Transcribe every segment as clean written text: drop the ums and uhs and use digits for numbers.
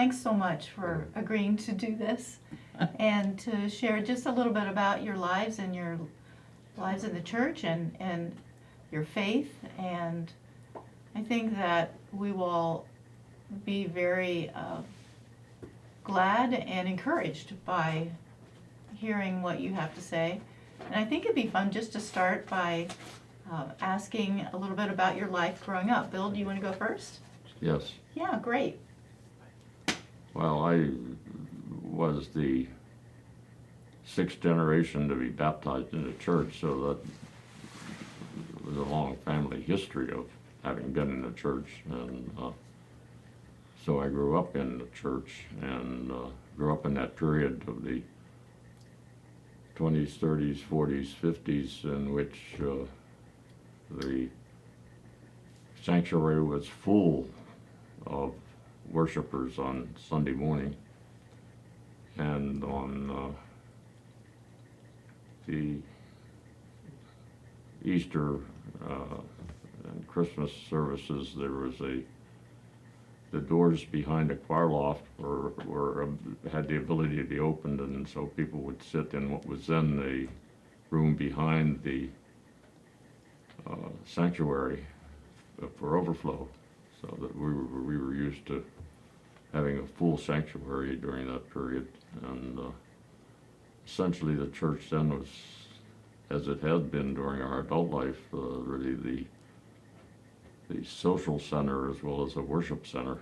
thanks so much for agreeing to do this and to share just a little bit about your lives and your lives in the church and your faith. And I think that we will be very glad and encouraged by hearing what you have to say. And I think it'd be fun just to start by asking a little bit about your life growing up. Bill, do you want to go first? Yes. Yeah, great. Well, I was the 6th generation to be baptized in the church, so that it was a long family history of having been in the church. And so I grew up in the church and grew up in that period of the 20s, 30s, 40s, 50s, in which the sanctuary was full of worshipers on Sunday morning, and on the Easter and Christmas services, there was the doors behind the choir loft were had the ability to be opened, and so people would sit in what was then the room behind the sanctuary for overflow, so that we were used to having a full sanctuary during that period. And essentially the church then was, as it had been during our adult life, really the social center as well as a worship center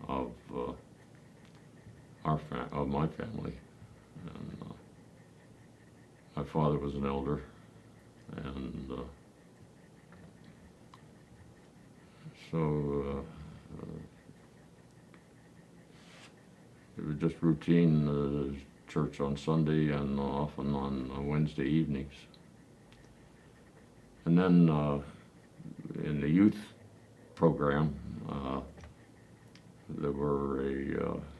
of my family. And my father was an elder, and so it was just routine church on Sunday and often on Wednesday evenings. And then in the youth program, there were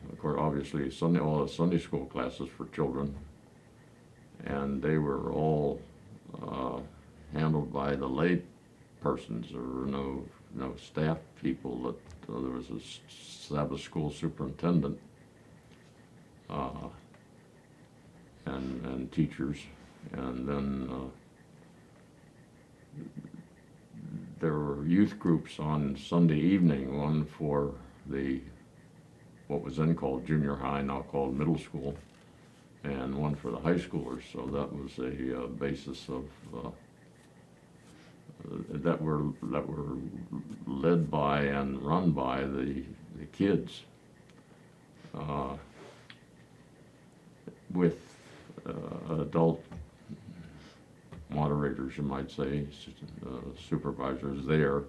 of course, obviously all the Sunday school classes for children, and they were all handled by the lay persons. There were no staff people. That there was a Sabbath school superintendent and teachers, and then there were youth groups on Sunday evening, one for what was then called junior high, now called middle school, and one for the high schoolers. So that was a basis of that were led by and run by the kids, with adult moderators, you might say, supervisors there,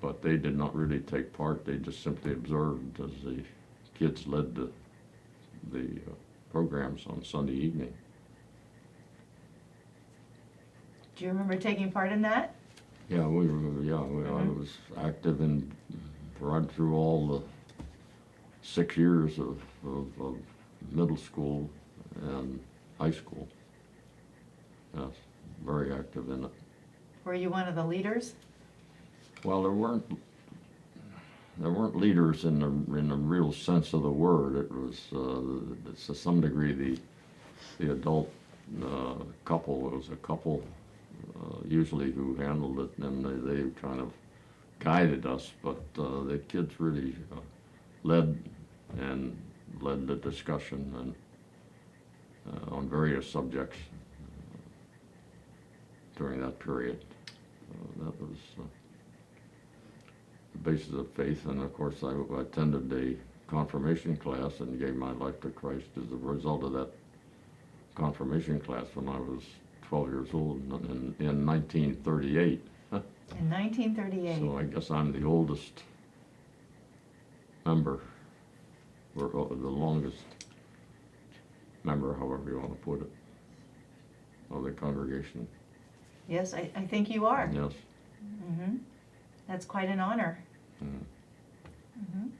but they did not really take part. They just simply observed as the kids led the programs on Sunday evening. Do you remember taking part in that? Yeah, I was active in right through all the 6 years of middle school and high school. Yes, very active in it. Were you one of the leaders? Well, there weren't leaders in the real sense of the word. It was to some degree the adult couple. It was a couple usually who handled it, and they kind of guided us. But the kids really led the discussion and on various subjects during that period. That was the basis of faith, and of course I attended a confirmation class and gave my life to Christ as a result of that confirmation class when I was 12 years old in 1938. In 1938. So I guess I'm the oldest member, or the longest member, however you want to put it, of the congregation. Yes, I think you are. Yes. Mm-hmm. That's quite an honor. Mm. Mm-hmm.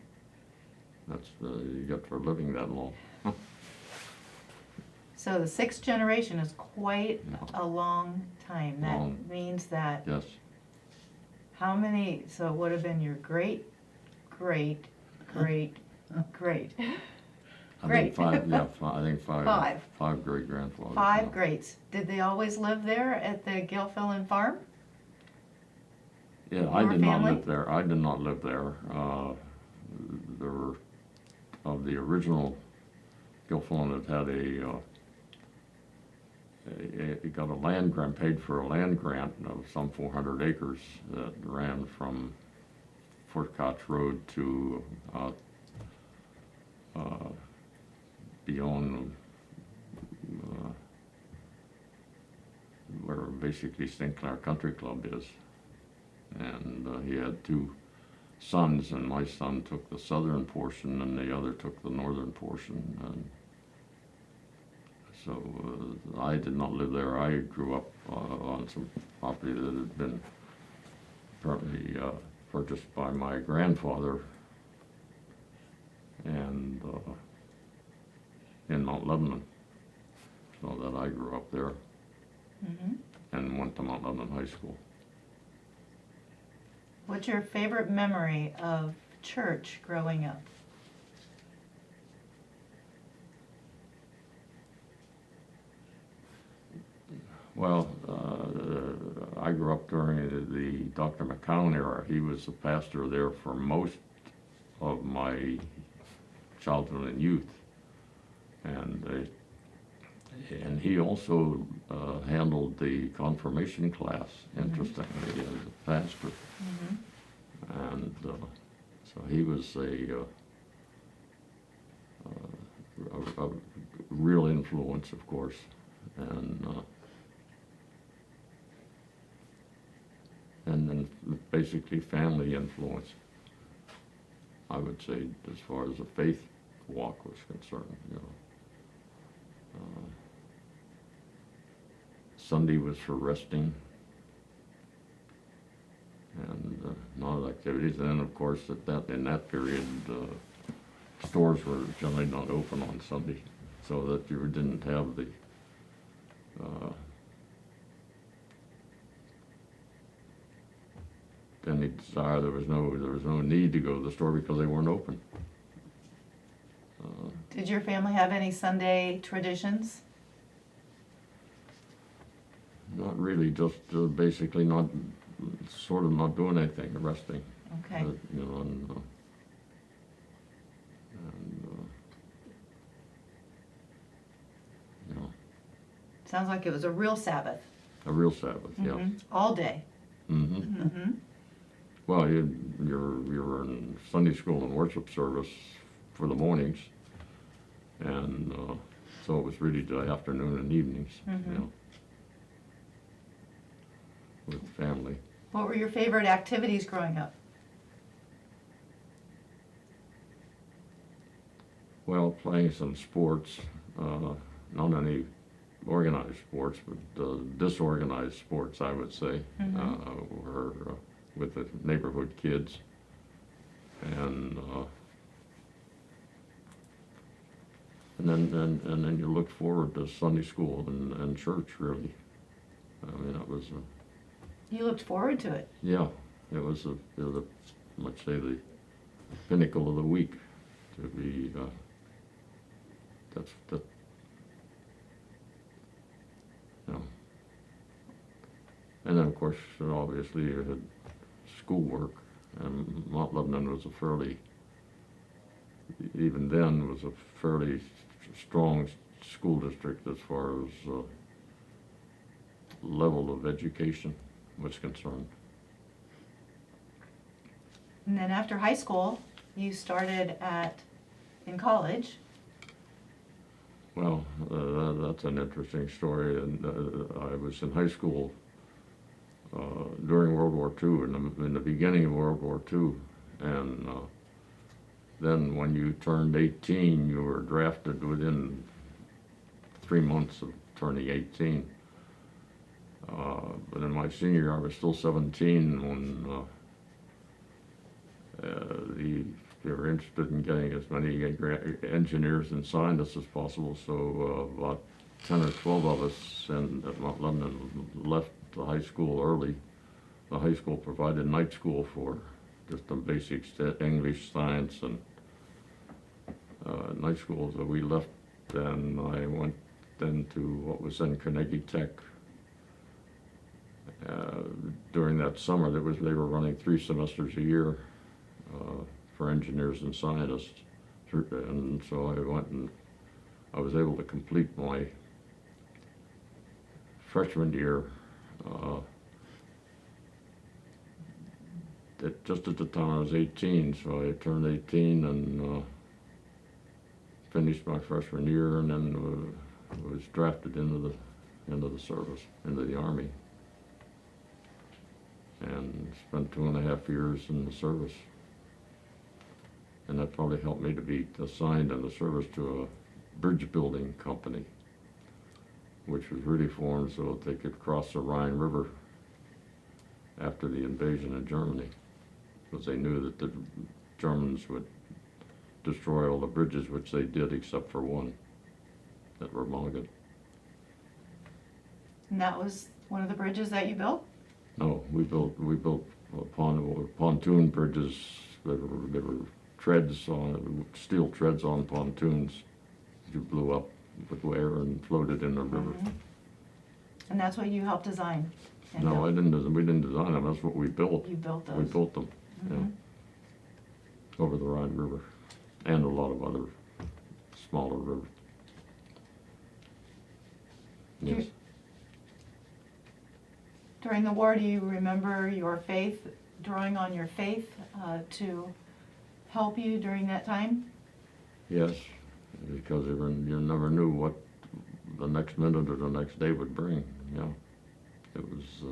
That's you get for living that long. So the 6th generation is quite a long time. That Long. means that Yes. how many, so it would have been your great, great, great, Oh, great. I Great. think five, yeah, I think five. Five. Five great grandfathers. Five yeah. greats. Did they always live there at the Gilfillan farm? Yeah, I Your did not family? live there. I did not live there. There were, of the original Gilfillan that had it got a land grant, paid for a land grant of some 400 acres that ran from Fort Koch Road to beyond where basically St. Clair Country Club is. And he had two sons, and my son took the southern portion and the other took the northern portion. And so I did not live there. I grew up on some property that had been apparently purchased by my grandfather, and in Mount Lebanon, so that I grew up there and went to Mount Lebanon High School. What's your favorite memory of church growing up? Well, I grew up during the Dr. McCown era. He was the pastor there for most of my childhood and youth, and he also handled the confirmation class, interestingly, as a pastor. And so he was a real influence, of course, and then basically family influence, I would say, as far as the faith walk was concerned. You know, Sunday was for resting and not activities, and then of course in that period stores were generally not open on Sunday, so that you didn't have the any desire. There was no need to go to the store because they weren't open. Did your family have any Sunday traditions? Not really, just basically not doing anything, resting. Okay. You know, you know, Sounds like it was a real Sabbath. a real Sabbath, yes. All day. Well, you're in Sunday school and worship service for the mornings, and so it was really the afternoon and evenings, you know, with family. What were your favorite activities growing up? Well, playing some sports, not any organized sports, but disorganized sports, I would say, were with the neighborhood kids, and then you look forward to Sunday school and church, really. I mean, it was You looked forward to it. yeah, it was let's say the pinnacle of the week to be. That. You know. And then, of course, obviously, you had schoolwork, and Mount Lebanon was even then, was a fairly strong school district as far as level of education was concerned. And then after high school, you started in college. Well, that's an interesting story, and I was in high school during World War II, in the beginning of World War II, and then when you turned 18, you were drafted within 3 months of turning 18. But in my senior year, I was still 17 when they were interested in getting as many engineers and scientists as possible, so about 10 or 12 of us at Mount Lebanon left the high school early. The high school provided night school for just the basics, English, science, and high school, so we left, and I went then to what was then Carnegie Tech. During that summer, they were running 3 semesters a year for engineers and scientists, and so I went and I was able to complete my freshman year just at the time I was 18, so I turned 18 and finished my freshman year, and then was drafted into the service, into the Army, and spent 2.5 years in the service. And that probably helped me to be assigned in the service to a bridge building company, which was really formed so that they could cross the Rhine River after the invasion of Germany, because they knew that the Germans would destroy all the bridges, which they did except for one at Remagen. And that was one of the bridges that you built? No, we built pontoon bridges. There were treads on steel treads on pontoons. You blew up with air and floated in the river. Mm-hmm. And that's what you helped design? No, we didn't design them. That's what we built. You built those? We built them, Mm-hmm. yeah, over the Rhine River, and a lot of other smaller rivers. Yes. During the war, do you remember your faith, drawing on your faith to help you during that time? Yes, because you never knew what the next minute or the next day would bring. Yeah, it was,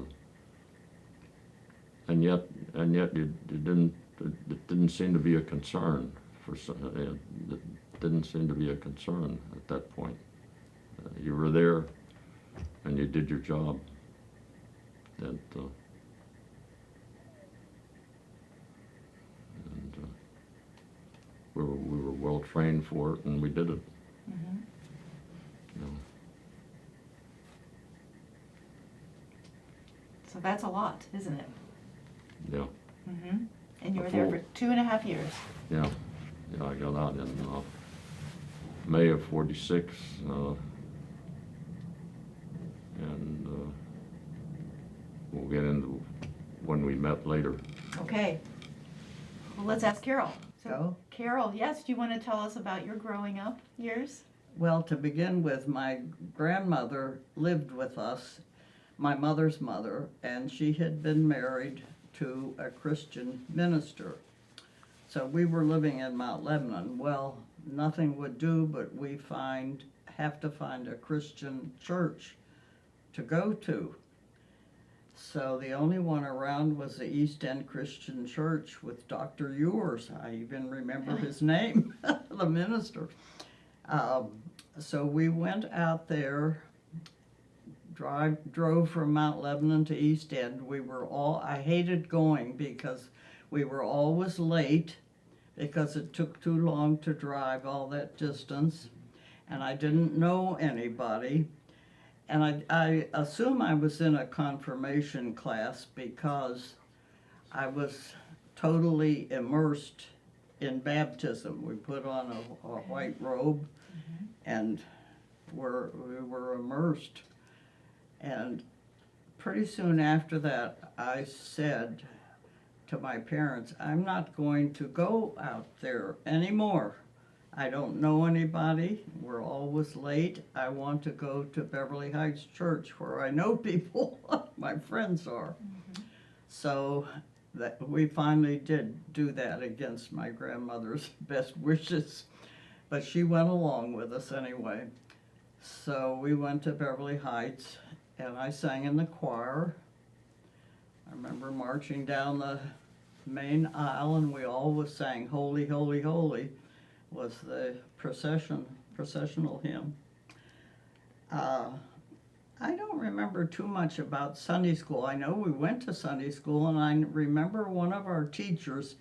and yet it didn't seem to be a concern for it didn't seem to be a concern at that point. You were there, and you did your job. And we were well trained for it, and we did it. Mm-hmm. You know. So that's a lot, isn't it? Yeah. Mm-hmm. And you were there for 2.5 years. Yeah. Yeah, I got out in May of '46, and we'll get into when we met later. Okay. Well, let's ask Carol. So, Go. Carol, yes, do you want to tell us about your growing up years? Well, to begin with, my grandmother lived with us, my mother's mother, and she had been married to a Christian minister. So we were living in Mount Lebanon. Well, nothing would do, but we have to find a Christian church to go to. So the only one around was the East End Christian Church with Dr. Ewers. I even remember his name, the minister. So we went out there, drove from Mount Lebanon to East End. I hated going because we were always late because it took too long to drive all that distance, and I didn't know anybody. And I assume I was in a confirmation class because I was totally immersed in baptism. We put on a white robe, and we were immersed. And pretty soon after that, I said to my parents, I'm not going to go out there anymore. I don't know anybody. We're always late. I want to go to Beverly Heights Church where I know people, my friends are. Mm-hmm. So that we finally did do that against my grandmother's best wishes, but she went along with us anyway. So we went to Beverly Heights, and I sang in the choir. I remember marching down the main aisle, and we always sang "Holy, Holy, Holy" was the processional hymn. I don't remember too much about Sunday school. I know we went to Sunday school, and I remember one of our teachers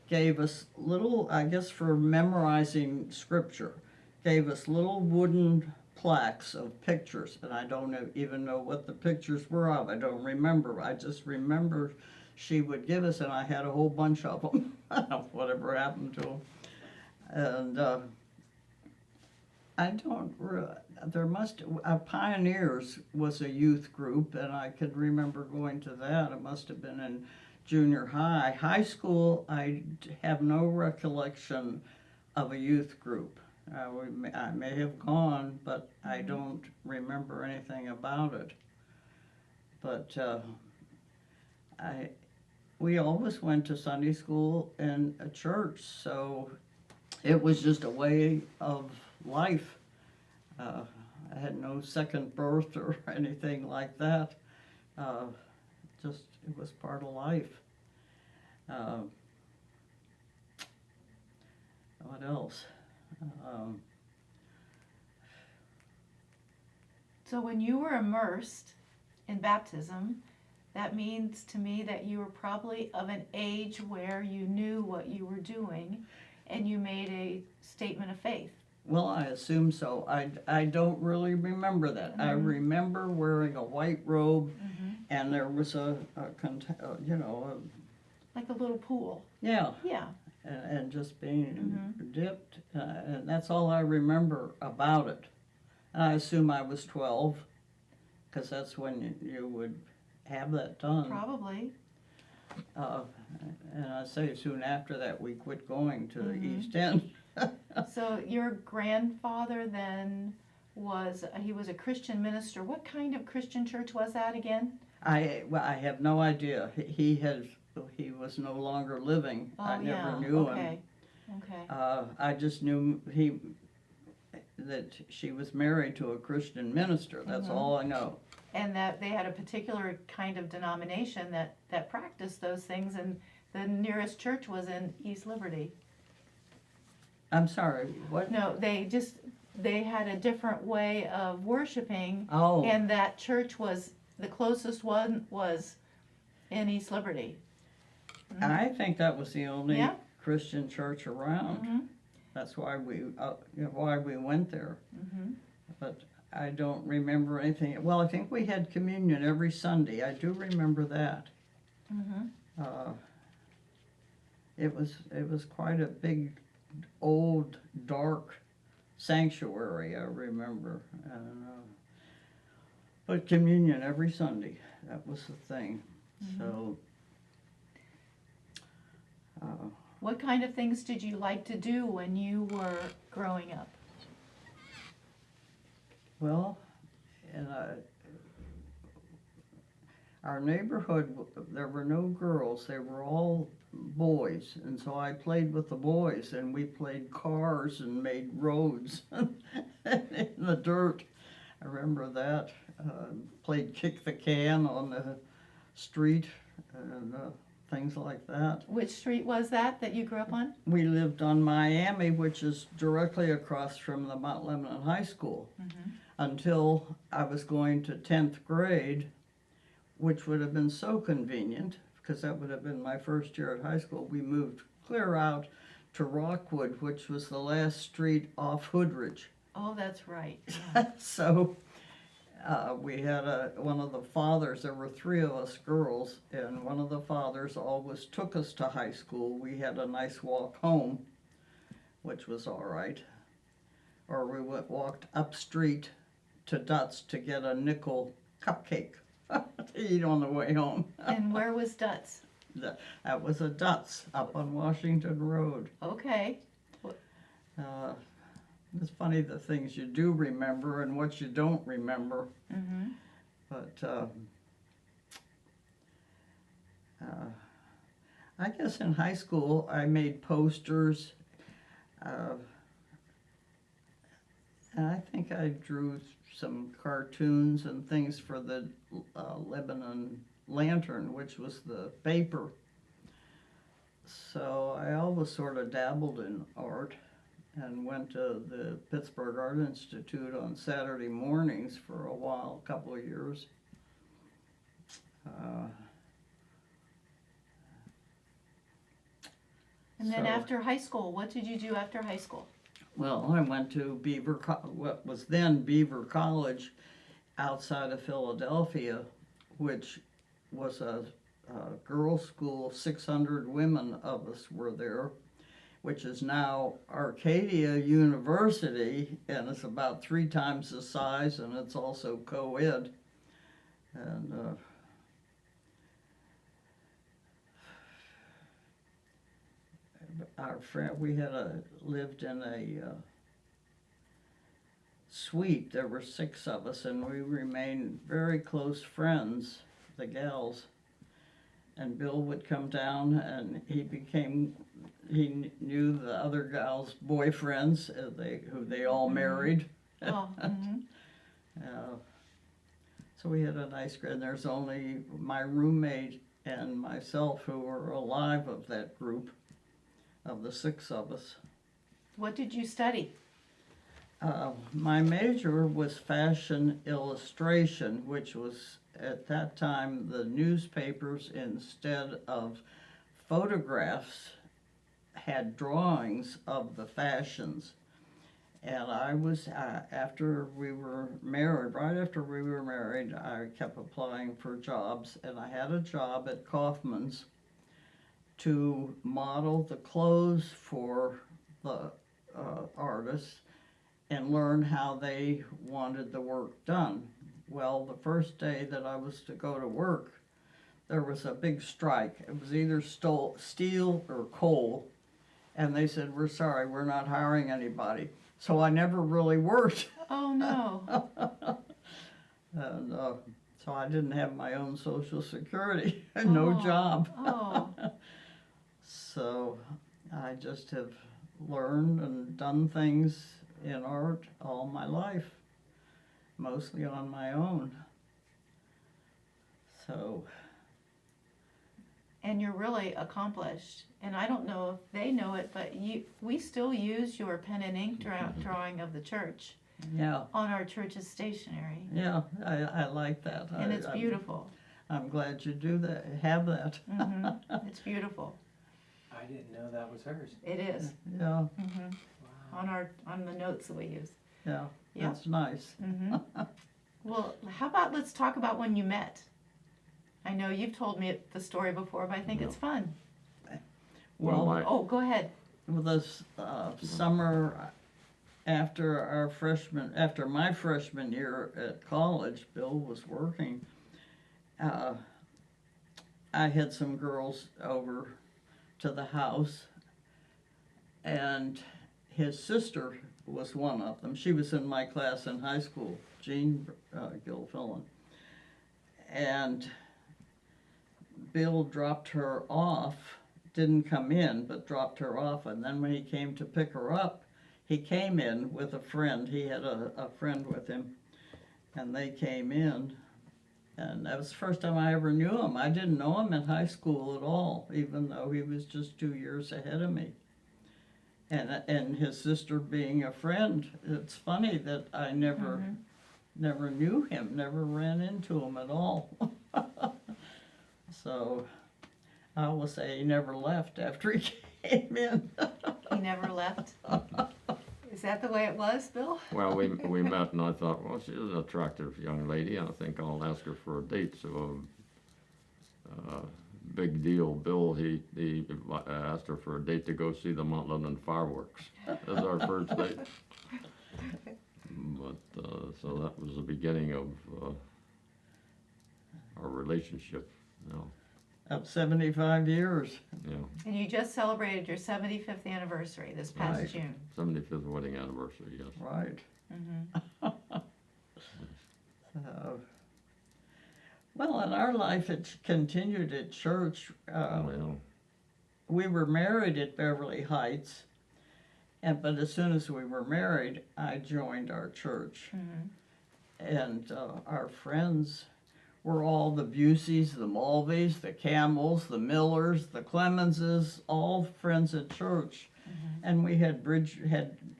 gave us little, I guess for memorizing scripture, gave us little wooden plaques of pictures, and I don't even know what the pictures were of. I don't remember. I just remember she would give us, and I had a whole bunch of them. I don't know whatever happened to them. And I don't, there must, Pioneers was a youth group, and I could remember going to that. It must have been in junior high. High school, I have no recollection of a youth group. I may have gone, but I don't remember anything about it. But we always went to Sunday school and a church, so it was just a way of life. I had no second birth or anything like that. Just, it was part of life. What else? So when you were immersed in baptism, that means to me that you were probably of an age where you knew what you were doing and you made a statement of faith. Well, I assume so. I don't really remember that. I remember wearing a white robe, and there was Like a little pool. yeah, Yeah. and just being dipped, and that's all I remember about it. And I assume I was 12, because that's when you would have that done. Probably. And I say soon after that we quit going to the East End. So your grandfather then he was a Christian minister. What kind of Christian church was that again? I have no idea. He was no longer living. Oh, I never yeah. knew him. Okay. I just knew that she was married to a Christian minister. That's all I know. And that they had a particular kind of denomination that practiced those things, and the nearest church was in East Liberty. I'm sorry, what? No, they had a different way of worshiping, Oh. and that church was, the closest one was in East Liberty. I think that was the only Yeah. Christian church around. That's why we went there. But I don't remember anything. Well, I think we had communion every Sunday. I do remember that. It was quite a big, old, dark sanctuary. I remember. But communion every Sunday. That was the thing. So. What kind of things did you like to do when you were growing up? Well, in our neighborhood, there were no girls. They were all boys. And so I played with the boys, and we played cars and made roads in the dirt. I remember that. Played kick the can on the street and things like that. Which street was that you grew up on? We lived on Miami, which is directly across from the Mount Lebanon High School. Until I was going to 10th grade, which would have been so convenient, because that would have been my first year at high school. We moved clear out to Rockwood, which was the last street off Hoodridge. Oh, that's right. Yeah. So we had one of the fathers, there were 3 of us girls, and one of the fathers always took us to high school. We had a nice walk home, which was all right. Or we walked up street to Dutz to get a nickel cupcake to eat on the way home. And where was Dutz? That was a Dutz up on Washington Road. Okay. It's funny the things you do remember and what you don't remember. But I guess in high school I made posters. And I think I drew some cartoons and things for the Lebanon Lantern, which was the paper. So I always sort of dabbled in art and went to the Pittsburgh Art Institute on Saturday mornings for a while, a couple of years. And then after high school, what did you do after high school? Well, I went to what was then Beaver College outside of Philadelphia, which was a girls' school. 600 women of us were there. which is now Arcadia University, and it's about 3 times the size, and it's also co-ed. And our friend, we had lived in a suite. There were 6 of us, and we remained very close friends, the gals. And Bill would come down, and he knew the other gals' boyfriends, who they all married. Oh, mhm. So we had a nice group, and there's only my roommate and myself who were alive of that group, of the 6 of us. What did you study? My major was fashion illustration, which was at that time the newspapers, instead of photographs, had drawings of the fashions. And I was, after we were married, right after we were married, I kept applying for jobs, and I had a job at Kaufman's to model the clothes for the artists and learn how they wanted the work done. Well, the first day that I was to go to work, there was a big strike. It was either steel or coal, and they said, "We're sorry, we're not hiring anybody." So I never really worked. Oh, no. And so I didn't have my own Social Security, no Oh, job. Oh, So I just have learned and done things in art all my life, mostly on my own. So, and you're really accomplished. And I don't know if they know it, but we still use your pen and ink drawing of the church yeah, on our church's stationery. yeah, I like that. And it's beautiful. I'm glad you do that, have that. Hmm. It's beautiful. I didn't know that was hers. It is. Yeah, Hmm. Wow. On the notes that we use. yeah, Yeah. that's nice. Hmm. Well, how about let's talk about when you met. I know you've told me the story before, but I think it's fun. Well, Well, Oh, go ahead. this summer after my freshman year at college, Bill was working. I had some girls over to the house, and his sister was one of them. She was in my class in high school, Jean Gilfillan. And Bill dropped her off, didn't come in, but dropped her off. And then when he came to pick her up, he came in with a friend. He had a friend with him, and they came in. And that was the first time I ever knew him. I didn't know him in high school at all, even though he was just 2 years ahead of me. And his sister being a friend, it's funny that I never knew him, never ran into him at all. So I will say he never left after he came in. He never left. Is that the way it was, Bill? well, we met, and I thought, well, she's an attractive young lady. I think I'll ask her for a date. So, big deal. Bill, he asked her for a date to go see the Mount Lebanon fireworks. That's our first date. But so that was the beginning of our relationship. You know, Of 75 years. yeah, And you just celebrated your 75th anniversary this past Right. June. 75th wedding anniversary. Yes. Right. Hmm. So, well, in our life, it's continued at church. Well, We were married at Beverly Heights, but as soon as we were married, I joined our church. And our friends were all the Buseys, the Mulveys, the Campbells, the Millers, the Clemenses, all friends at church. And we had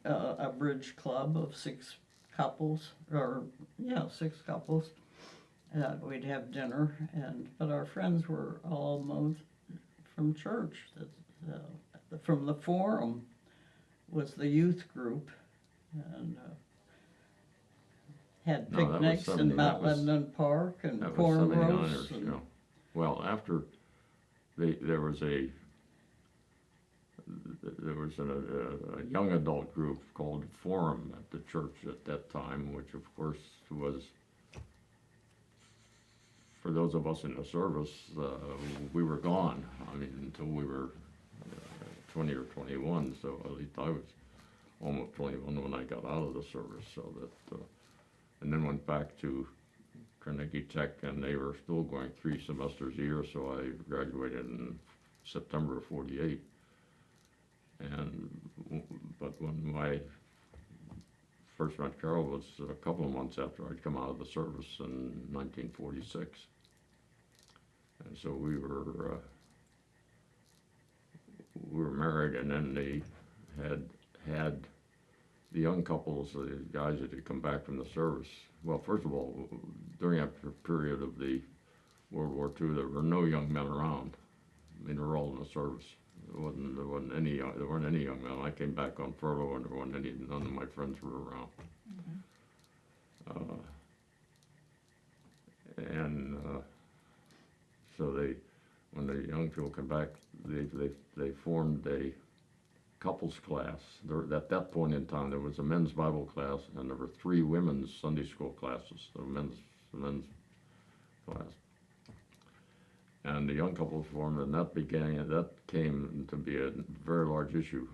a bridge club of 6 couples, 6 couples. We'd have dinner, but our friends were all moved from church. From the Forum was the youth group, and had No, that was picnics 70 in Mount that was- Lebanon Park and that was corn 79ers, roasts. yeah. Well, after there was there was a young adult group called Forum at the church at that time, which of course was, for those of us in the service, we were gone. I mean, until we were 20 or 21, so at least I was almost 21 when I got out of the service. So that, and then went back to Carnegie Tech, and they were still going 3 semesters a year, so I graduated in September of '48. But when my first met Carol was a couple of months after I'd come out of the service in 1946. And so we were married, and then they had the young couples, the guys that had come back from the service. Well, first of all, during that period of the World War II, there were no young men around. I mean, they were all in the service. There weren't any young men. I came back on furlough, and none of my friends were around. So when the young people came back, they formed a couples class. At that point in time, there was a men's Bible class, and there were 3 women's Sunday school classes. The men's class. And the young couples formed, and that came to be a very large issue,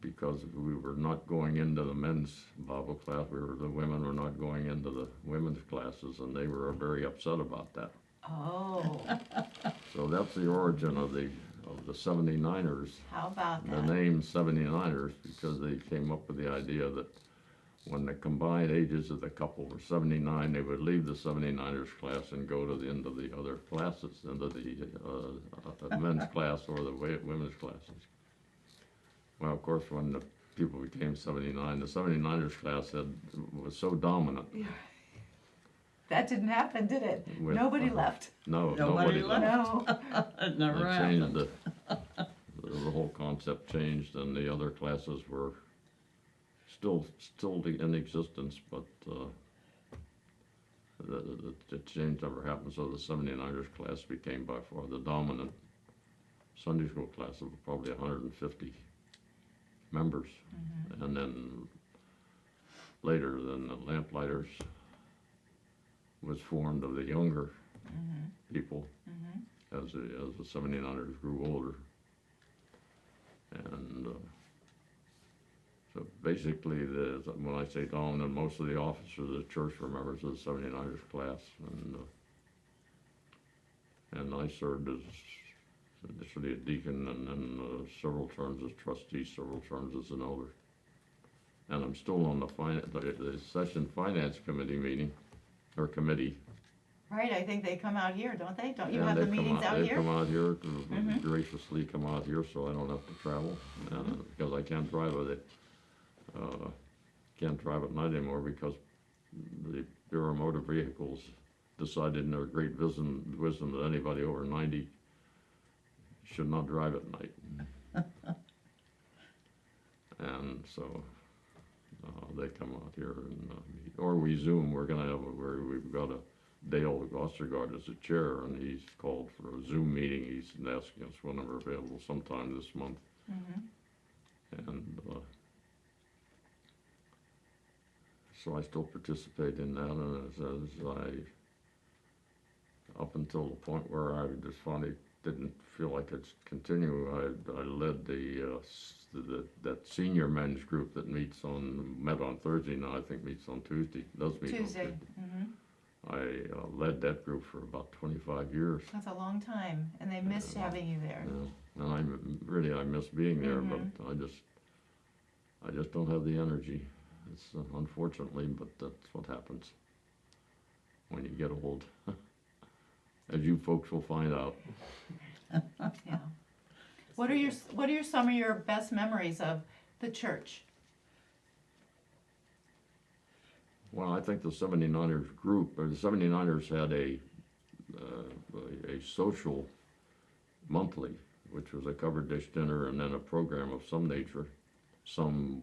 because we were not going into the men's Bible class. The women were not going into the women's classes, and they were very upset about that. Oh, So that's the origin of the 79ers. how about The that? name 79ers, because they came up with the idea that when the combined ages of the couple were 79, they would leave the 79ers class and go to the end of the other classes, into the men's class or the women's classes. Well, of course, when the people became 79, the 79ers class was so dominant. That didn't happen, did it? With, Nobody left. No, Nobody left. No. It never It changed happened. the whole concept changed, and the other classes were still in existence, but the change never happened. So the 79ers class became by far the dominant Sunday school class of probably 150 members. And then later, the Lamplighters was formed of the younger people as the 79ers grew older. And so basically, when I say dominant, most of the officers of the church were members of the 79ers class, and I served as initially a deacon, and then several terms as trustee, several terms as an elder. And I'm still on the session finance committee. Right, I think they come out here, don't they? Don't you And have the they come meetings out They here? come out here, graciously come out here, so I don't have to travel, because I can't drive with it. Can't drive at night anymore because the Bureau of Motor Vehicles decided in their great wisdom that anybody over 90 should not drive at night. And so they come out here and meet. Or we Zoom. We've got a Dale Ostergaard as a chair, and he's called for a Zoom meeting. He's asking us when we're available sometime this month. And so I still participate in that, and as up until the point where I just finally didn't feel like I'd continue, I led that senior men's group that met on Thursday, now I think meets on Tuesday, does meet on Tuesday. Tuesday. I led that group for about 25 years. That's a long time, and they missed having you there. Yeah. And I miss being there, but I just don't have the energy. It's unfortunately, but that's what happens when you get old, as you folks will find out. Yeah. What are some of your best memories of the church? Well, I think the 79ers group, or the 79ers had a social monthly, which was a covered dish dinner and then a program of some nature, some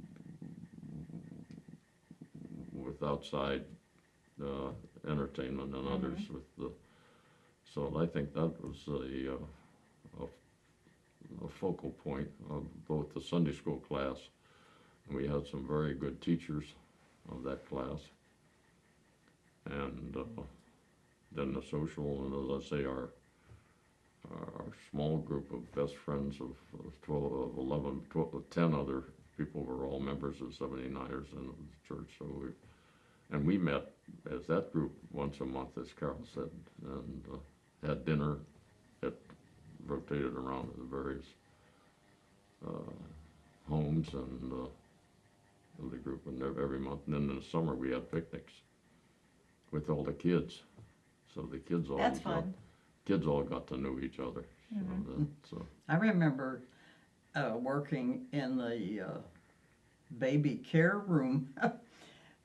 with outside entertainment and others with the. So I think that was a focal point of both the Sunday school class, and we had some very good teachers of that class. And then the social, and as I say, our small group of best friends of 12, of 11, 12, of 10 other people were all members of 79ers in the church. So we met as that group once a month, as Carol said, and had dinner. It rotated around the various homes and of the group, and every month. And then in the summer we had picnics with all the kids. So the kids all That's fun. kids all got to know each other. So I remember working in the baby care room.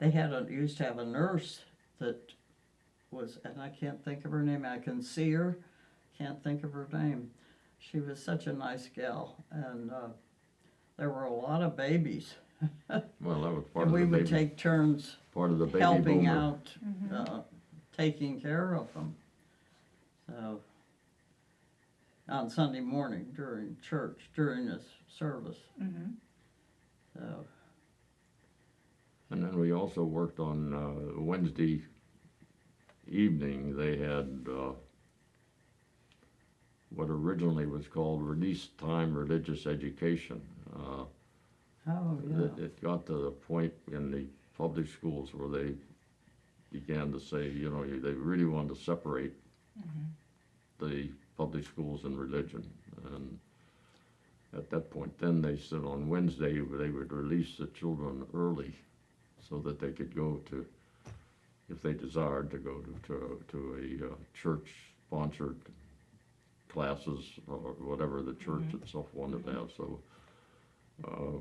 They used to have a nurse that was, and I can't think of her name. I can see her, can't think of her name. She was such a nice gal, and there were a lot of babies. well, that was part And of we the would baby, take turns part of the baby helping boomer. out, taking care of them. So, on Sunday morning during church, during this service. So, And then we also worked on Wednesday evening. They had what originally was called release time religious education. oh, yeah. It got to the point in the public schools where they began to say, you know, they really wanted to separate the public schools and religion. And at that point, then they said on Wednesday they would release the children early so that they could go to, if they desired, to go to a church-sponsored classes or whatever the church itself wanted to have. So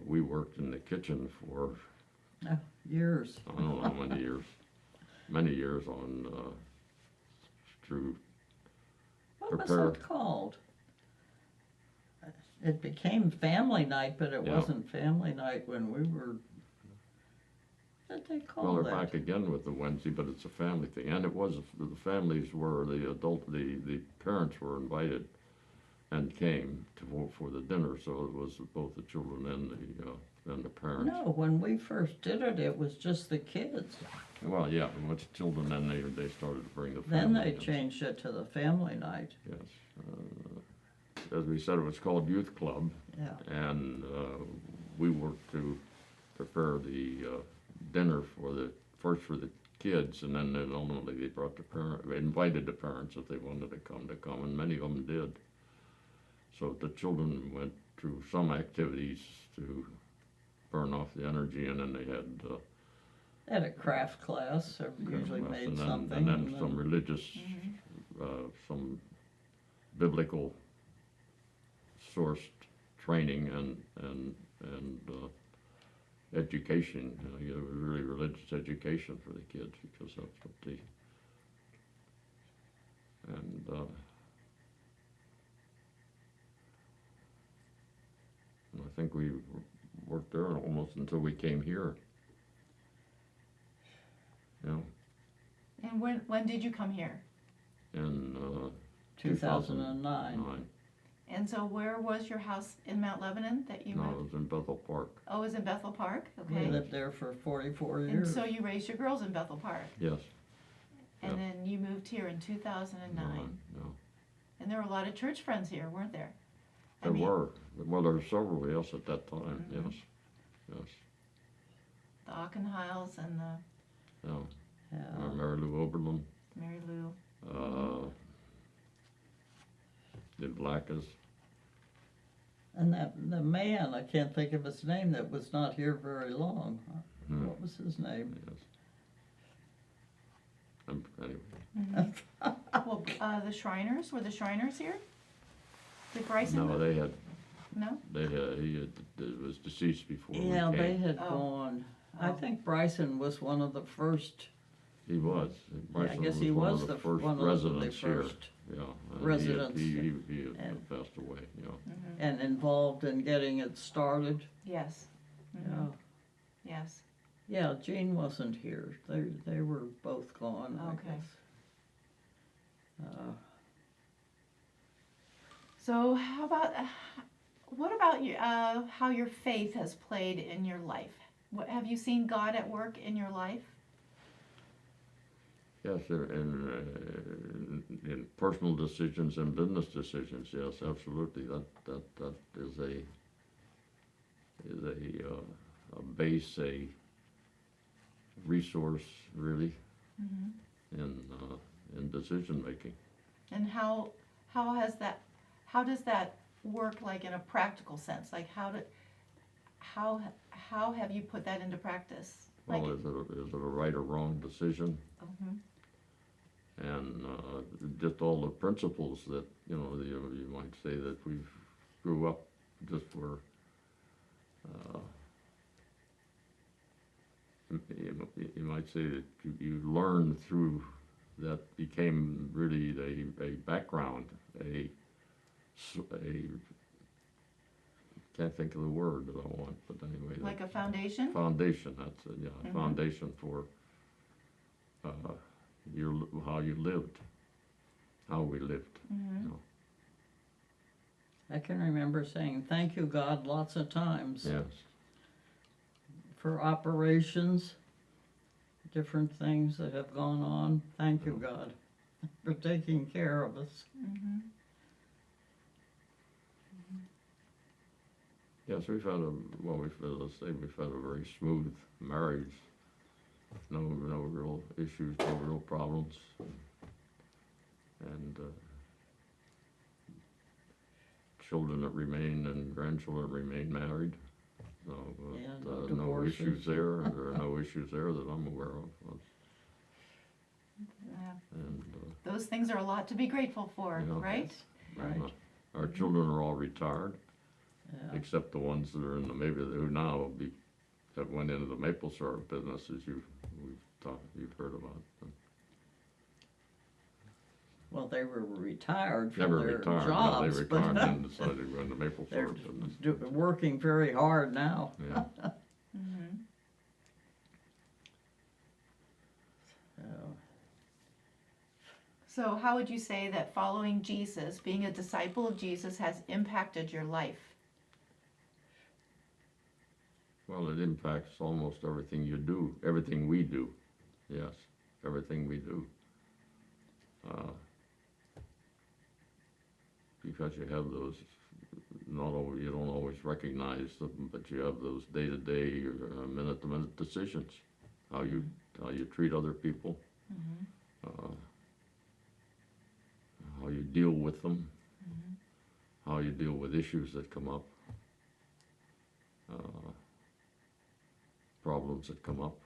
we worked in the kitchen for Years. I don't know how many years on to What was prepare. it called? It became family night, but it Yeah. wasn't family night when we were. What did they call Well, they're that? back again with the Wednesday, but it's a family thing, and it was the families were the parents were invited and came for the dinner, so it was both the children and the parents. No, when we first did it, it was just the kids. Well, yeah, once children, then they started to bring the family. Then they in. changed it to the family night. Yes, as we said, it was called Youth Club, Yeah. and we worked to prepare the dinner for the kids, and then ultimately they brought they invited the parents if they wanted to come, and many of them did. So the children went through some activities to burn off the energy, and then they had They had a craft class, or usually class, made and something. and then some religious, some biblical sourced training and education, really religious education for the kids, because that's what and I think we worked there almost until we came here. Yeah, And when did you come here? in 2009. And so where was your house in Mount Lebanon that you No, it moved? was in Bethel Park. Oh, it was in Bethel Park? We Okay. lived there for 44 And years. so you raised your girls in Bethel Park? Yes. And Yeah. then you moved here in 2009? No. And there were a lot of church friends here, weren't there? I There mean, were. Well, there were several, yes, at that time, yes. The Ockenhiles and the Yeah. Yeah. Mary Lou Oberlin, Mary Lou. the Blackas. And the man, I can't think of his name, that was not here very long. What was his name? Yes. Anyway, Well, the Shriners, were the Shriners here? Did Bryson? no, they had, No? he was deceased before we Yeah, they came. had Oh. gone. I Oh. think Bryson was one of the first. He was. I guess he one was of the the first one of the residents here. first Yeah. and residents. He had And- passed away, yeah. and involved in getting it started. Yes. Yeah. Yes. Yeah, Jean wasn't here. They were both gone, I Okay. guess. So how about, what about you, how your faith has played in your life? What, have you seen God at work in your life? Yes, in personal decisions and business decisions, yes, absolutely. That is a base, a resource, really, in decision making. And how does that work, like in a practical sense? Like how have you put that into practice? Well, is it a right or wrong decision? Mhm. And just all the principles that, you might say that we grew up just were, you might say that you learned through that became really a background, a can't think of the word that I want, but anyway. Like a foundation? Foundation, that's it, yeah, a foundation for how you lived, how we lived. You know. I can remember saying, thank you, God, lots of times. Yes, For operations, different things that have gone on. Thank you, God, for taking care of us. Mm-hmm. yes, we've had let's say we've had a very smooth marriage. No real issues, no real problems. And children that remain and grandchildren remain married. So Yeah, no divorces. issues there. There are no issues there that I'm aware of. Yeah. And Those things are a lot to be grateful for, Yeah. right? Right. our children are all retired, Yeah. except the ones that are in who now that went into the maple syrup business, as you've heard about. Well, they were retired They from were their retired. jobs, They retired but and decided to go into maple they're syrup business. working very hard now. Yeah. Mm-hmm. So, So how would you say that following Jesus, being a disciple of Jesus, has impacted your life? Well, it impacts almost everything you do, everything we do. Yes, everything we do. Because you have those, you don't always recognize them, but you have those day-to-day or minute-to-minute decisions. How you treat other people, how you deal with them, how you deal with issues that come up, problems that come up.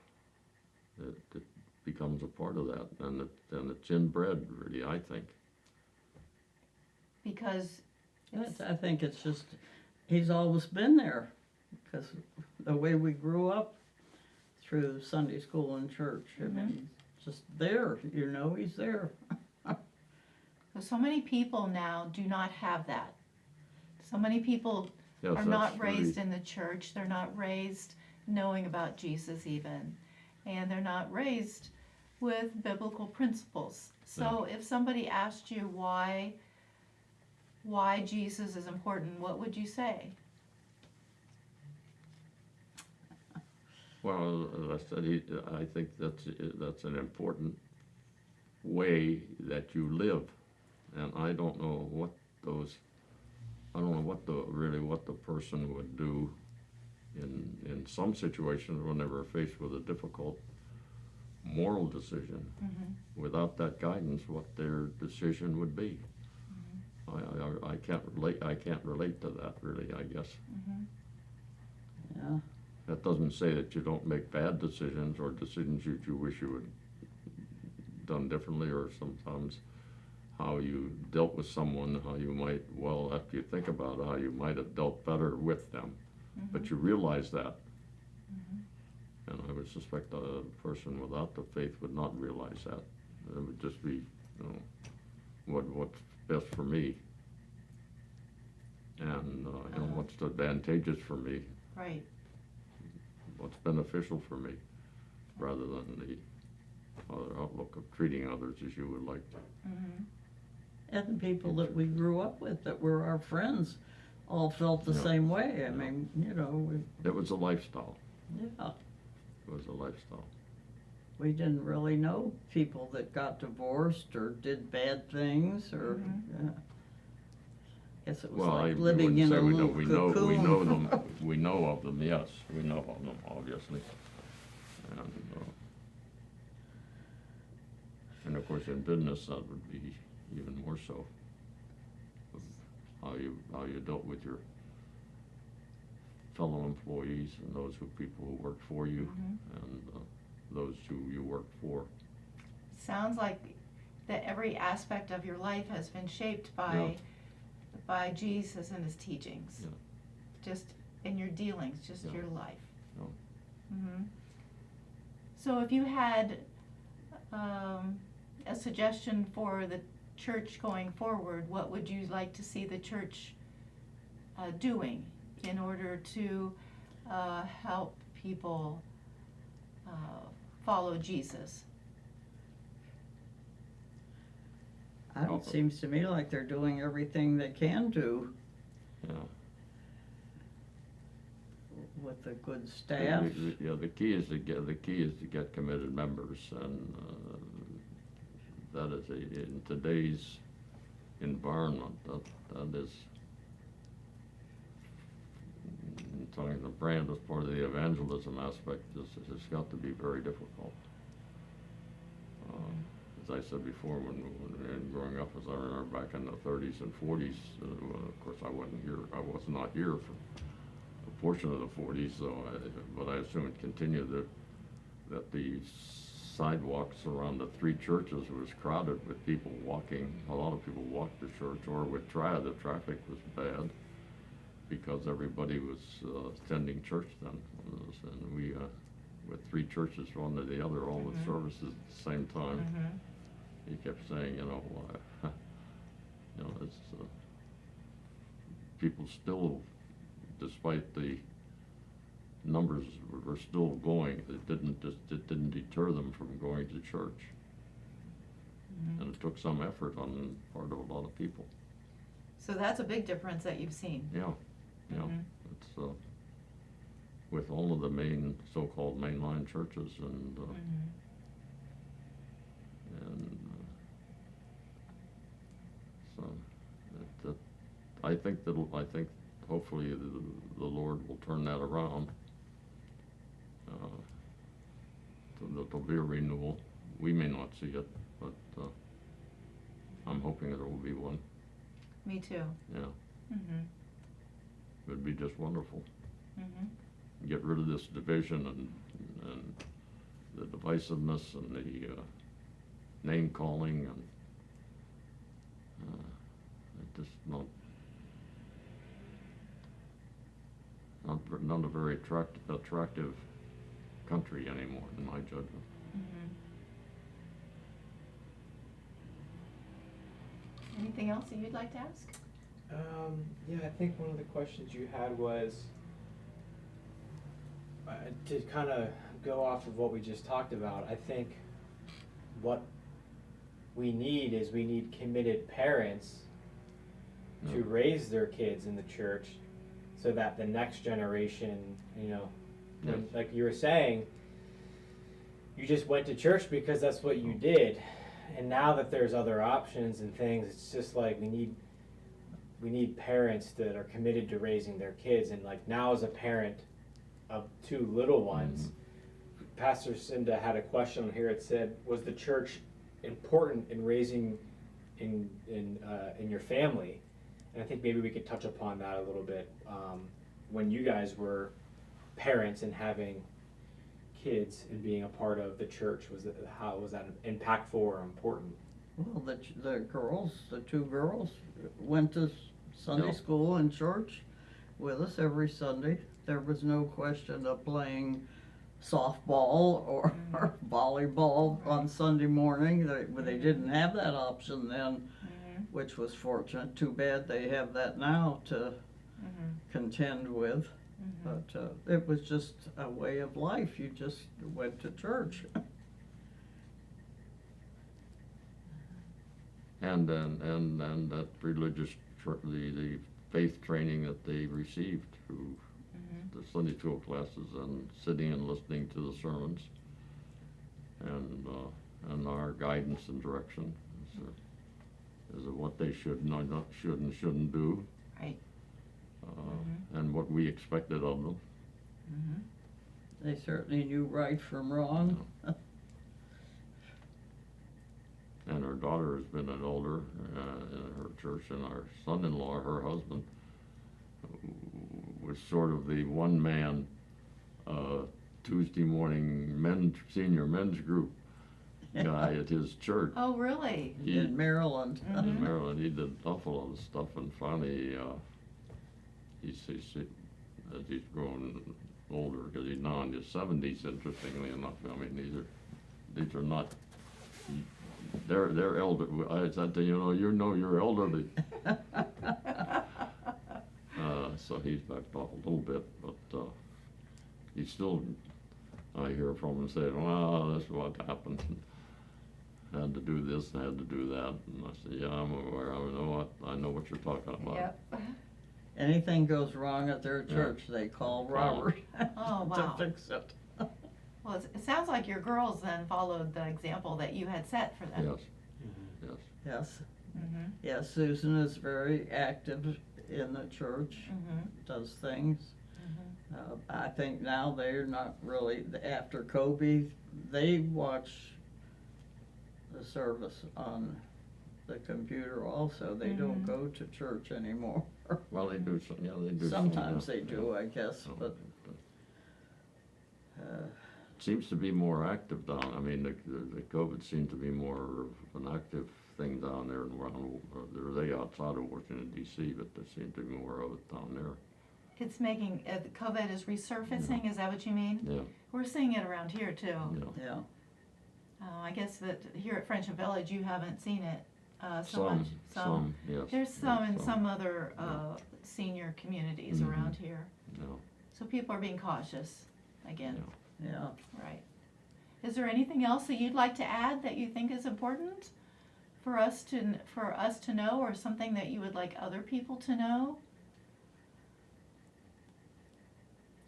It becomes a part of that, and it's inbred, really, I think. Because it's, I think it's just, he's always been there, because the way we grew up through Sunday school and church, I mean, just there, he's there. so many people now do not have that. So many people Yes, are not that's raised really- in the church. They're not raised knowing about Jesus even. And they're not raised with biblical principles. So if somebody asked you why Jesus is important, what would you say? Well, as I said, I think that's an important way that you live, and I don't know what the person would do in some situations when they were faced with a difficult moral decision. Without that guidance, what their decision would be. I can't relate to that, really, I guess. Yeah. That doesn't say that you don't make bad decisions or decisions that you wish you had done differently, or sometimes how you dealt with someone, how you might, well, after you think about it, how you might have dealt better with them. But you realize that. And I would suspect a person without the faith would not realize that. It would just be, what's best for me. And, what's advantageous for me. Right. What's beneficial for me, rather than the other outlook of treating others as you would like. And the people that we grew up with that were our friends, all felt the Yeah. same way. I Yeah. mean, you know, It was a lifestyle. yeah, It was a lifestyle. we didn't really know people that got divorced or did bad things or, Mhm. yeah. Guess it was Well, I like living wouldn't in say a we know, little we know, cocoon. we know them, we know of them, yes, we know of them, obviously. And of course, in business, that would be even more so. Of how you dealt with your fellow employees and those people who worked for you, and those who you worked for. Sounds like that every aspect of your life has been shaped by Jesus and his teachings. Yeah. Just in your dealings, just Yeah. your life. Yeah. So if you had a suggestion for the church going forward, what would you like to see the church doing in order to help people follow Jesus? It seems to me like they're doing everything they can do Yeah. with a good staff. Yeah, the key is to get committed members, and that is in today's environment, that is, telling the brand as part of the evangelism aspect, it's got to be very difficult. As I said before, when growing up, as I remember back in the 30s and 40s, of course I was not here for a portion of the 40s, but I assume it continued that the sidewalks around the three churches was crowded with people walking. A lot of people walked to church, or the traffic was bad because everybody was attending church then. And we, with three churches one to the other, all the services at the same time. He kept saying, it's people still, despite the numbers were still going, it didn't deter them from going to church. And it took some effort on the part of a lot of people. So that's a big difference that you've seen. Yeah. It's with all of the so-called mainline churches, and so I think hopefully the Lord will turn that around. There'll be a renewal. We may not see it, but I'm hoping there will be one. Me too. Yeah. It would be just wonderful. Get rid of this division and the divisiveness and the name calling, and just not a very attractive country anymore, in my judgment. Anything else that you'd like to ask? Yeah, I think one of the questions you had was to kind of go off of what we just talked about. I think what we need committed parents to raise their kids in the church, so that the next generation, like you were saying, you just went to church because that's what you did. And now that there's other options and things, it's just like we need parents that are committed to raising their kids. And like now, as a parent of two little ones, Pastor Cinda had a question on here. It said, was the church important in raising in your family? And I think maybe we could touch upon that a little bit. When you guys were parents and having kids and being a part of the church, how was that impactful or important? Well, the two girls went to Sunday school and church with us every Sunday. There was no question of playing softball or volleyball on Sunday morning. They didn't have that option then, which was fortunate. Too bad they have that now to contend with. But it was just a way of life. You just went to church. And And that religious, the faith training that they received through the Sunday school classes and sitting and listening to the sermons and our guidance and direction as to what they should and shouldn't do. Right. And what we expected of them. They certainly knew right from wrong. And her daughter has been an elder in her church, and our son-in-law, her husband, was sort of the one-man Tuesday morning senior men's group guy at his church. Oh, really? In Maryland. In Maryland, he did an awful lot of stuff, and finally, as he's grown older, because he's now in his 70s, interestingly enough. I mean, these are not. They're elder. I said to you're elderly. So he's backed off a little bit, but he's still. I hear from him saying, "Well, that's what happened. Had to do this, and had to do that." And I said, "Yeah, I'm aware. I know what you're talking about." Yep. Anything goes wrong at their church, they call Robert Oh, to wow. fix it. Well, it sounds like your girls then followed the example that you had set for them. Yes. Mm-hmm. Yes. Yes, Mm-hmm. yes, Susan is very active in the church, does things. I think now they're not really, after Kobe, they watch the service on the computer also. They don't go to church anymore. Well, they do some. Yeah, they do. Sometimes some, they do, I guess, So, but seems to be more active down. I mean, the COVID seemed to be more of an active thing down there, and they outside of Washington D.C., but there seemed to be more of it down there. It's making, COVID is resurfacing, is that what you mean? Yeah. We're seeing it around here too. yeah. I guess that here at Friendship Village, you haven't seen it so Some, much. some, yes. There's some in some. some other senior communities around here. Yeah. So people are being cautious again. Yeah. Right. Is there anything else that you'd like to add that you think is important for us to know, or something that you would like other people to know?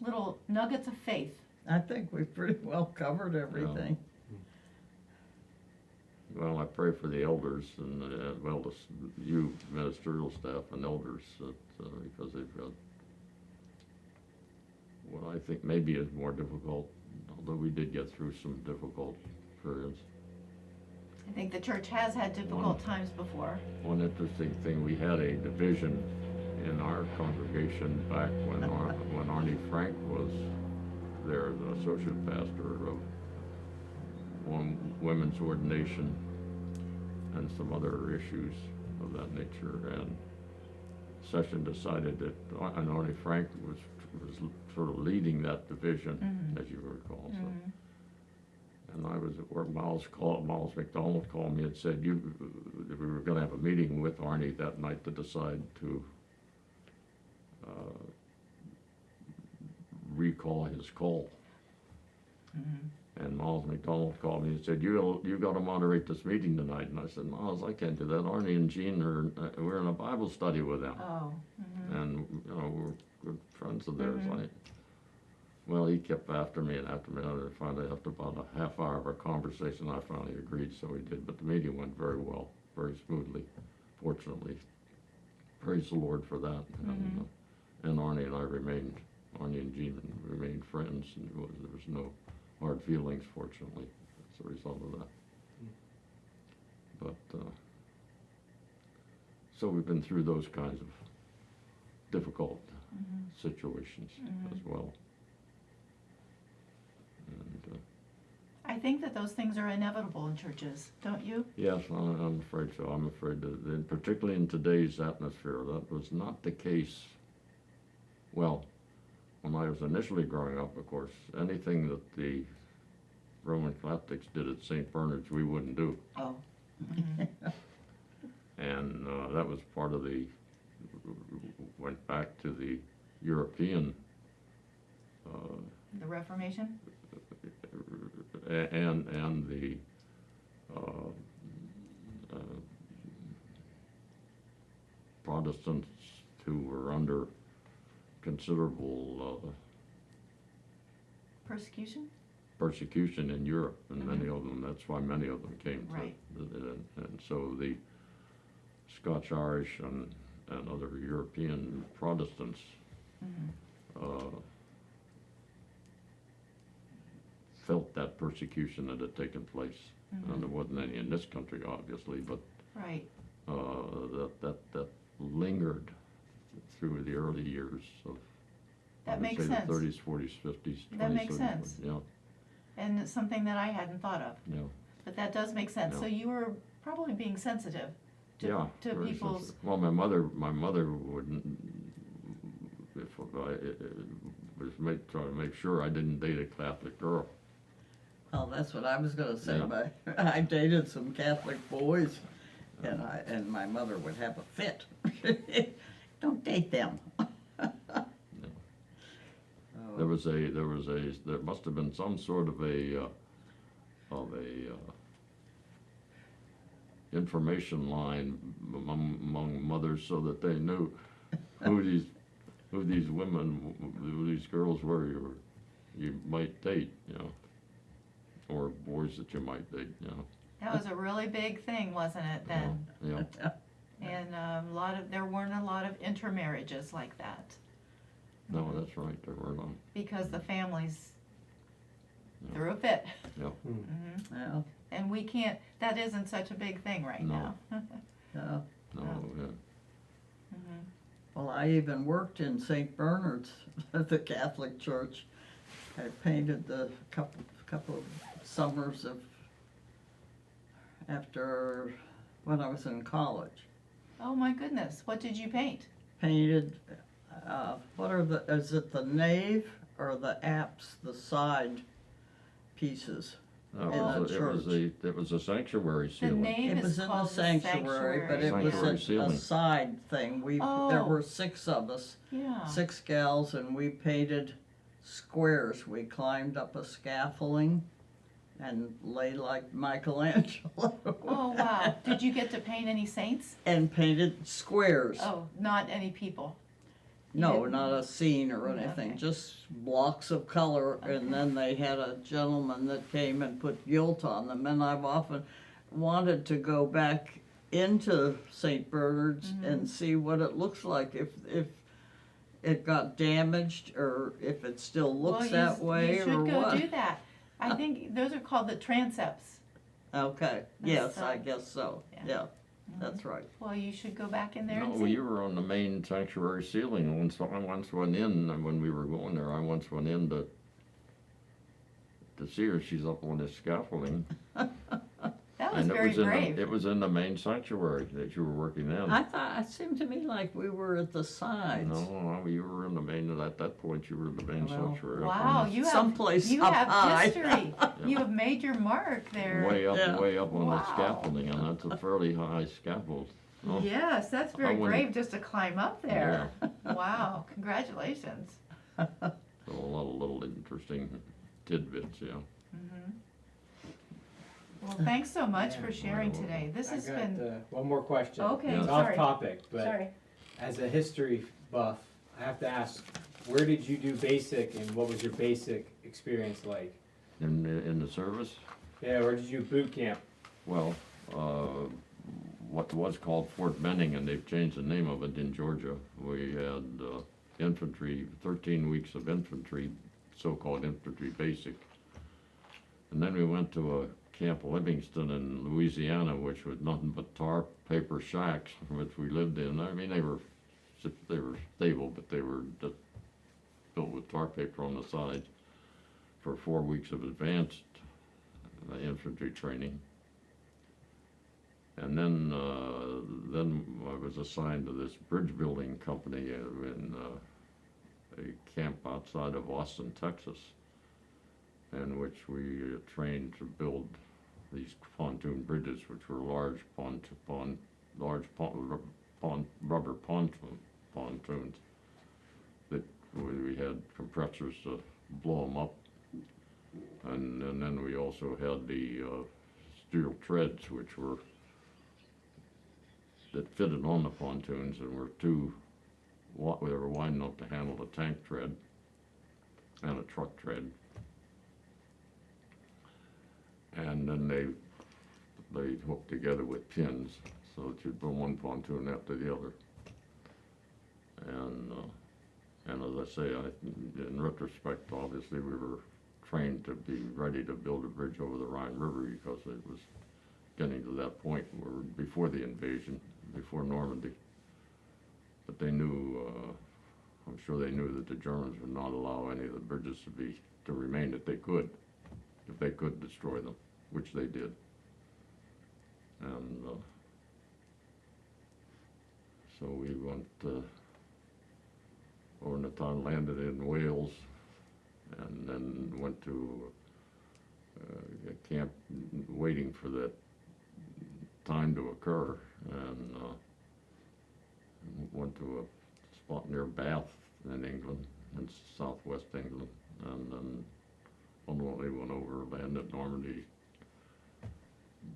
Little nuggets of faith. I think we've pretty well covered everything. Well, I pray for the elders and you ministerial staff and elders because they've got what I think maybe is more difficult, although we did get through some difficult periods. I think the church has had difficult times before. One interesting thing, we had a division in our congregation back when Arnie Frank was there, the associate pastor of one women's ordination and some other issues of that nature. And session decided that, and Arnie Frank was sort of leading that division, as you recall. So. And I was at work. Miles McDonald called me and said we were going to have a meeting with Arnie that night to decide to recall his call. And Miles McDonald called me and said, "You got to moderate this meeting tonight." And I said, "Miles, I can't do that. Arnie and Jean we're in a Bible study with them, Oh. and we're good friends of theirs." Well, he kept after me. And finally, after about a half hour of our conversation, I finally agreed, so we did. But the meeting went very well, very smoothly, fortunately. Praise the Lord for that. And Arnie and Jean remained friends, and there was no hard feelings, fortunately, as a result of that. But, so we've been through those kinds of difficult situations as well. And, I think that those things are inevitable in churches, don't you? yes, I'm afraid so. I'm afraid that, particularly in today's atmosphere, that was not the case. Well, when I was initially growing up, of course, anything that the Roman Catholics did at St. Bernard's, we wouldn't do. Oh. And that was part of went back to the European The Reformation? and the Protestants who were under considerable Persecution? persecution in Europe, and many of them, that's why many of them came to. Right. And so the Scotch, Irish, and other European Protestants felt that persecution that had taken place. And there wasn't any in this country, obviously, but Right. that lingered through the early years of, I That would makes say, sense. the 30s, 40s, 50s, 20s. That makes 30s, sense. Yeah, And it's something that I hadn't thought of, yeah. but that does make sense. Yeah. So you were probably being sensitive Yeah, to very people's, sensitive. Well, my mother wouldn't, if I, was trying to make sure I didn't date a Catholic girl. Oh, that's what I was gonna say, Yeah. I dated some Catholic boys, and my mother would have a fit. Don't date them. There must have been some sort of a information line among mothers so that they knew who these women, who these girls were you might date, or boys that you might date, that was a really big thing, wasn't it, then? Yeah, And there weren't a lot of intermarriages like that, no, that's right, there were none. because the families Yeah. threw a fit. Yeah, Yeah, And we can't, that isn't such a big thing right No. now. yeah. no, yeah. Well, I even worked in St. Bernard's, the Catholic Church. I painted the couple of summers after, when I was in college. Oh my goodness, what did you paint? Painted, is it the nave or the apse, the side pieces? No, In it the was it was a sanctuary The ceiling. nave It is was in the called the sanctuary, but it was Sanctuary a ceiling. side thing. There Oh. were 6 of us, Yeah. 6 gals, and we painted squares. We climbed up a scaffolding and lay like Michelangelo. Oh, wow. Did you get to paint any saints? And painted squares. Oh, not any people. No, you- not a scene or anything, Okay. just blocks of color. Okay. And then they had a gentleman that came and put gilt on them. And I've often wanted to go back into St. Bernard's and see what it looks like if it got damaged or if it still looks Well, that way you or should go what. do that. I think those are called the transepts. Okay, That's, yes, I guess so, yeah. yeah, that's right. Well, you should go back in there and No, see. you were on the main sanctuary ceiling. I once went in, and when we were going there, I once went in to see her. She's up on this scaffolding. That was And very brave. it was in the main sanctuary that you were working in. I thought, it seemed to me like we were at the sides. No, you were in the main, at that point, you were in the main Well, sanctuary. up Wow, on you have, Someplace you up have high. history. You have made your mark the- there. Yeah. Way up on the Wow. scaffolding, and that's a fairly high scaffold. Oh, Yes, that's very wouldn't- brave just to climb up there. Wow, congratulations. So a lot of little interesting tidbits, yeah. Well, thanks so much Yeah. for sharing Well, today. This I has got been, one more question. Okay, It's sorry. off topic, but sorry. as a history buff, I have to ask, where did you do basic and what was your basic experience like? In the service, Yeah, where did you boot camp? well, what was called Fort Benning, and they've changed the name of it in Georgia. We had infantry, 13 weeks of infantry, so-called infantry basic. And then we went to a Camp Livingston in Louisiana, which was nothing but tar paper shacks, which we lived in. I mean, they were stable, but they were just built with tar paper on the sides for 4 weeks of advanced infantry training. And then I was assigned to this bridge building company in a camp outside of Austin, Texas, in which we trained to build these pontoon bridges, which were large rubber pontoons that we had compressors to blow them up, and then we also had the steel treads, which were that fitted on the pontoons and were two they were wide enough to handle a tank tread and a truck tread. And then they hooked together with pins so that you'd put one pontoon after the other. And as I say, in retrospect, obviously we were trained to be ready to build a bridge over the Rhine River because it was getting to that point where before the invasion, before Normandy. But they knew, I'm sure they knew that the Germans would not allow any of the bridges to remain if they could destroy them, which they did. And so we went over in the town, landed in Wales, and then went to a camp waiting for that time to occur, and went to a spot near Bath in England, in southwest England, and then ultimately went over, landed at Normandy,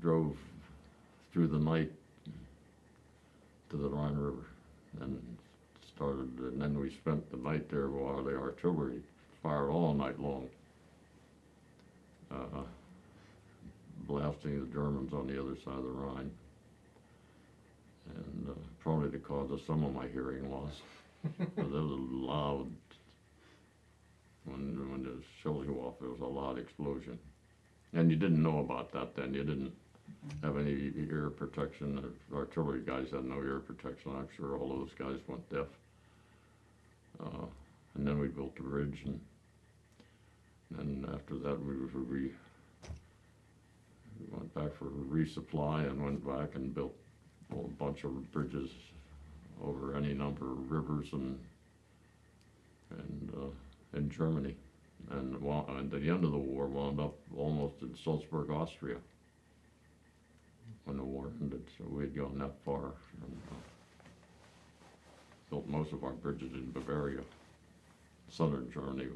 drove through the night to the Rhine River, and then we spent the night there while the artillery fired all night long, blasting the Germans on the other side of the Rhine, and probably the cause of some of my hearing loss. Because it was loud. When the shells go off, it was a loud explosion. And you didn't know about that then. You didn't have any ear protection. The artillery guys had no ear protection. I'm sure all those guys went deaf. And then we built the bridge, and then after that we went back for resupply and went back and built a bunch of bridges over any number of rivers and in Germany, and at the end of the war wound up almost in Salzburg, Austria, when the war ended. So we had gone that far, and built most of our bridges in Bavaria, southern Germany,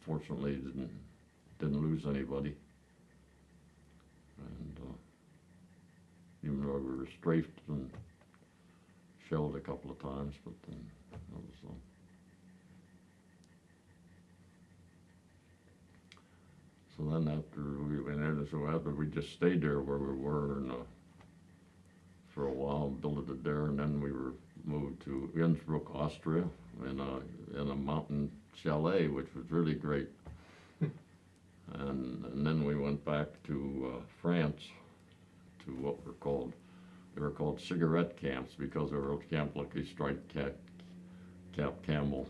fortunately didn't lose anybody. And even though we were strafed and shelled a couple of times, but then that was so then after we went in, so after we just stayed there where we were and for a while, built it there, and then we were moved to Innsbruck, Austria, in a mountain chalet, which was really great. And then we went back to France, to what they were called cigarette camps, because they were camp like these striped cap camel,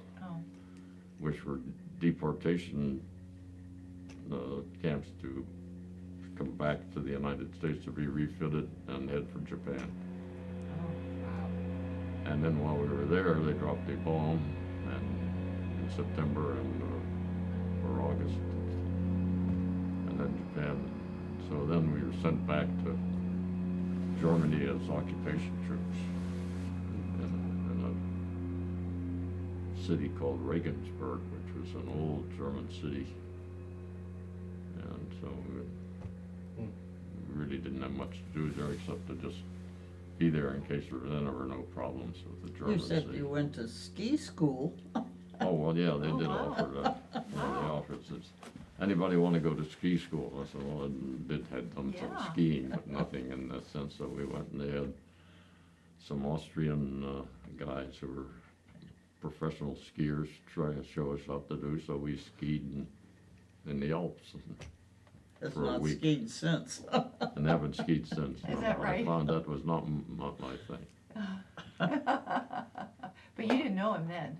which were deportation camps to come back to the United States to be refitted and head for Japan. And then while we were there, they dropped a bomb in September or August, and then Japan. So then we were sent back to Germany as occupation troops in a city called Regensburg, which was an old German city. And so we really didn't have much to do there except to just be there in case there were no problems with the Germans. You said you went to ski school. Oh, well, yeah, they did offer that. Yeah, they offered it. Anybody want to go to ski school? I said, well, I had done some skiing, but nothing in that sense. So we went, and they had some Austrian guys who were professional skiers try to show us how to do. So we skied in the Alps. It's for a not week. skied since. And haven't skied since. Is that right? I found that was not my thing. But you didn't know him then.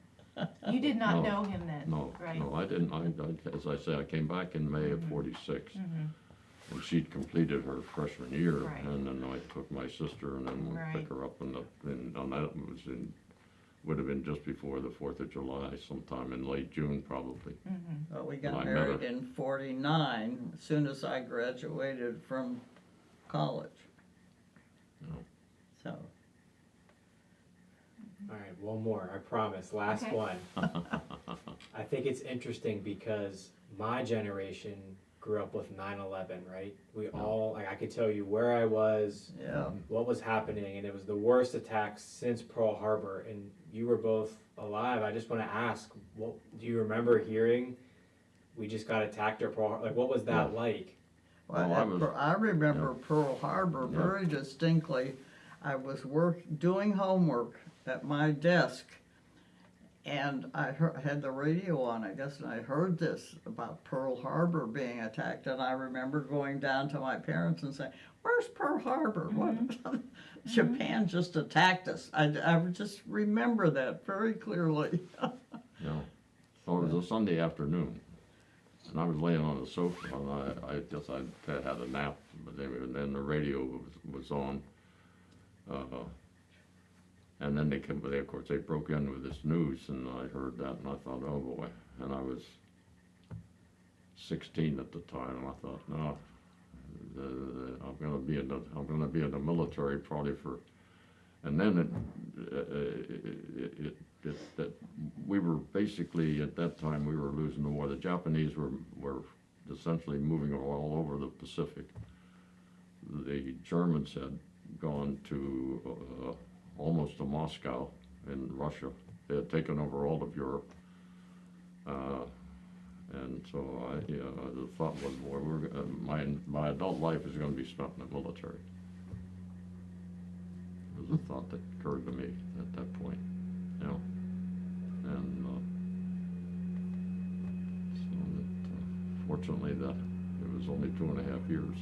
You did not know him then, No, right? no, I didn't. As I say, I came back in May of '46, and she'd completed her freshman year, Right. and then I took my sister and then went pick her up, and that would have been just before the 4th of July, sometime in late June probably. Well, we Well, got I met married her. in '49, as soon as I graduated from college. Oh. So, All right, one more, I promise, last Okay. one. I think it's interesting because my generation grew up with 9/11, right? We all, like, I could tell you where I was, Yeah. what was happening, and it was the worst attack since Pearl Harbor, and you were both alive. I just want to ask, what do you remember hearing? We just got attacked at Pearl Harbor. Like, what was that like? Well, Well, I remember Pearl Harbor very distinctly. I was doing homework at my desk, and I had the radio on, I guess, and I heard this about Pearl Harbor being attacked, and I remember going down to my parents and saying, "Where's Pearl Harbor? What? Japan just attacked us." I just remember that very clearly. Yeah. So it was a Sunday afternoon, and I was laying on the sofa, and I guess I had a nap, but then the radio was on. And then of course, they broke in with this news, and I heard that, and I thought, oh boy. And I was 16 at the time, and I thought, no, I'm going to be in the military probably for. And then we were basically at that time we were losing the war. The Japanese were essentially moving all over the Pacific. The Germans had gone to almost to Moscow in Russia. They had taken over all of Europe. And so the thought was, boy, my adult life is going to be spent in the military. It was a thought that occurred to me at that point, you know. And so that, fortunately, that it was only 2.5 years.